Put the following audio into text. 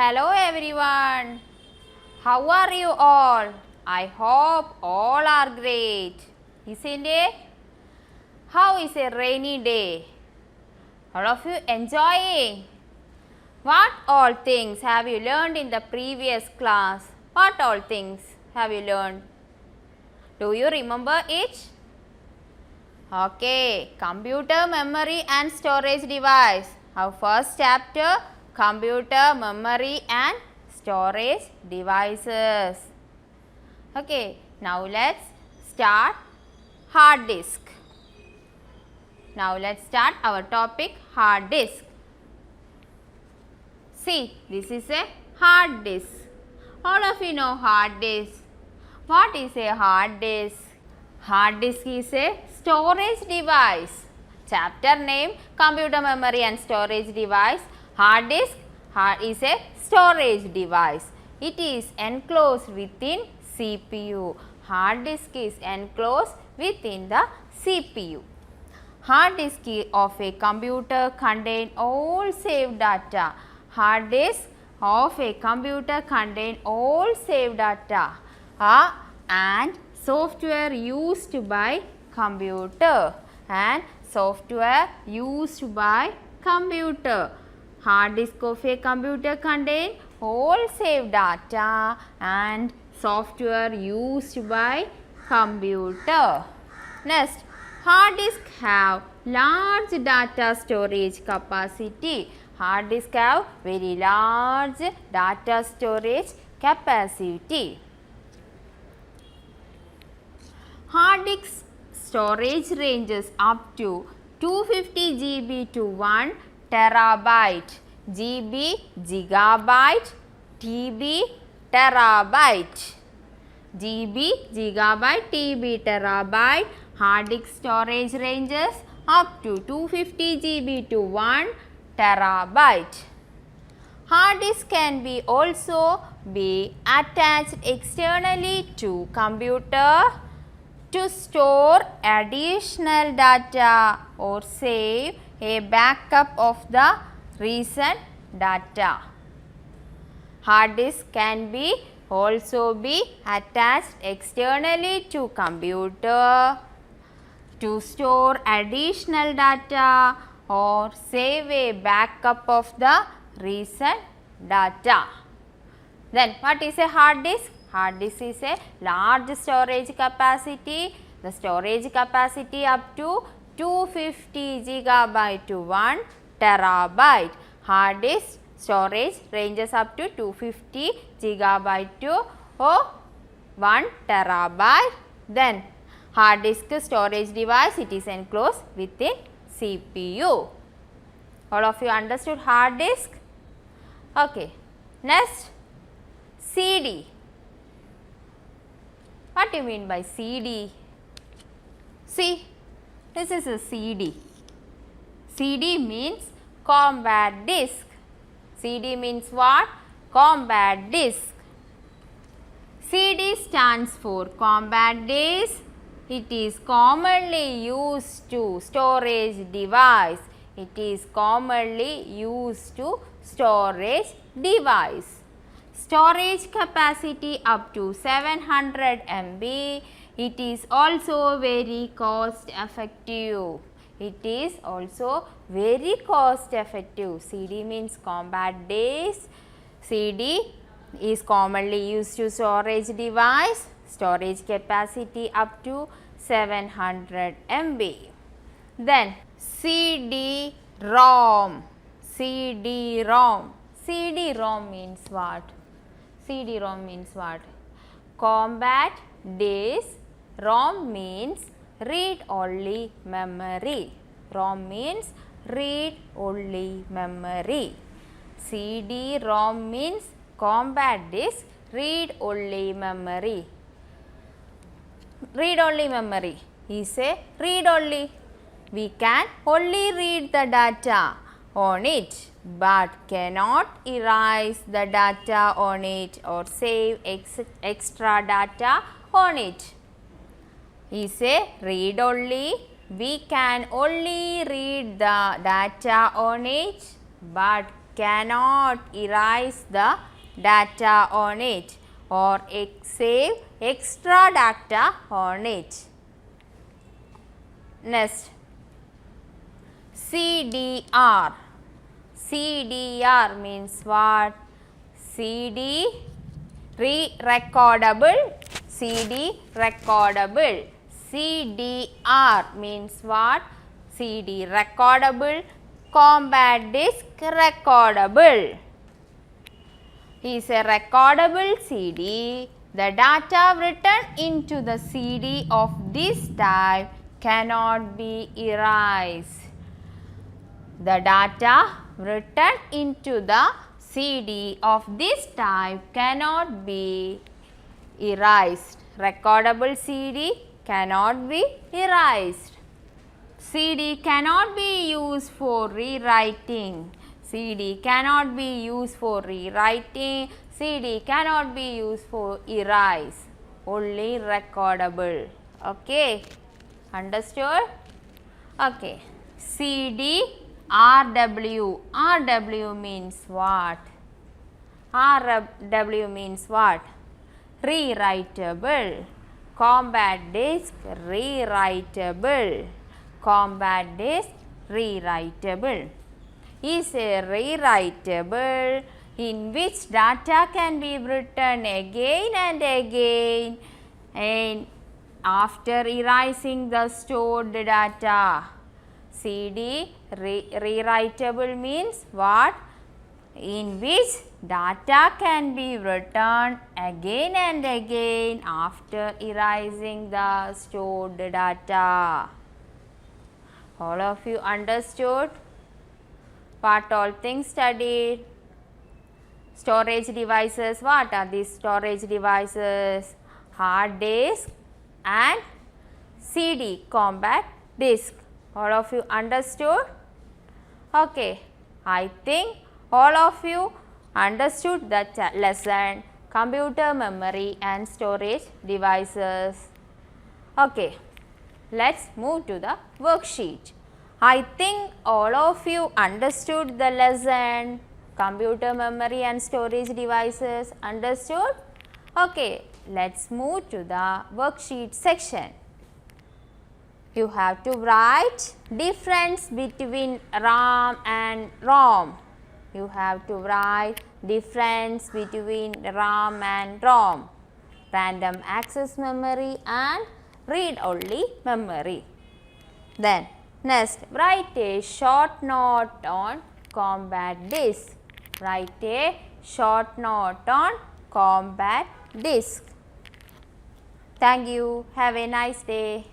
Hello everyone. How are you all? I hope all are great. Isn't it? How is a rainy day? All of you enjoying? What all things have you learned in the previous class? What all things have you learned? Do you remember it? Okay, computer memory and storage device. Our first chapter, computer memory and storage devices. Okay, now let's start hard disk. Now let's start our topic hard disk. See, this is a hard disk. All of you know hard disk. What is a hard disk? Hard disk is a storage device. Chapter name, computer memory and storage device. Hard disk is a storage device. It is enclosed within CPU. Hard disk is enclosed within the CPU. Hard disk of a computer contain all saved data. Hard disk of a computer contain all saved data and software used by computer Hard disk of a computer contain all saved data and software used by computer. Next, hard disk have large data storage capacity. Hard disk have very large data storage capacity. Hard disk storage ranges up to 250 GB to 1 terabyte. GB, gigabyte, TB, terabyte. GB, gigabyte, TB, terabyte. Hard disk storage ranges up to 250 GB to 1 terabyte. Hard disk can be also be attached externally to computer to store additional data or save a backup of the recent data. Hard disk can be also be attached externally to computer to store additional data or save a backup of the recent data. Then what is a hard disk? Hard disk is a large storage capacity. The storage capacity up to 250 GB to 1 terabyte. Hard disk storage ranges up to 250 GB to 1 terabyte. Then hard disk storage device, it is enclosed within CPU. All of you understood hard disk? Okay. Next, CD. What do you mean by CD? See, this is a CD. CD means compact disk. CD means what? Compact disk. CD stands for compact disk. It is commonly used to storage device. It is commonly used to storage device. Storage capacity up to 700 MB. It is also very cost effective. It is also very cost effective. CD means compact disk. CD is commonly used to storage device. Storage capacity up to 700 MB. Then CD-ROM. CD-ROM. CD-ROM means what? CD-ROM means what? Compact disk. ROM means read-only memory. ROM means read-only memory. CD-ROM means compact disk, read-only memory. Read-only memory is a read-only. We can only read the data on it but cannot erase the data on it or save extra data on it. Is a read-only. We can only read the data on it but cannot erase the data on it or save extra data on it. Next, CDR. CDR means what? CD recordable. CD recordable. CDR means what? CD recordable. Compact disc recordable. Is a recordable CD. The data written into the CD of this type cannot be erased. The data written into the CD of this type cannot be erased. Recordable CD cannot be erased. CD cannot be used for rewriting. CD cannot be used for rewriting. CD cannot be used for erase. Only recordable. Okay. Understood? Okay. CD RW. RW means what? RW means what? Rewritable. Compact disc rewritable. Compact disc rewritable. Is a rewritable in which data can be written again and again and after erasing the stored data. CD rewritable means what? In which data can be written again and again after erasing the stored data. All of you understood what all things studied? Storage devices. What are these storage devices? Hard disk and CD compact disc. All of you understood? Okay. I think all of you understood the lesson computer memory and storage devices. Okay. Let's move to the worksheet. I think all of you understood the lesson computer memory and storage devices. Understood? Okay. Let's move to the worksheet section. You have to write difference between RAM and ROM. You have to write difference between RAM and ROM. Random access memory and read-only memory. Then next, write a short note on compact disc. Write a short note on compact disc. Thank you. Have a nice day.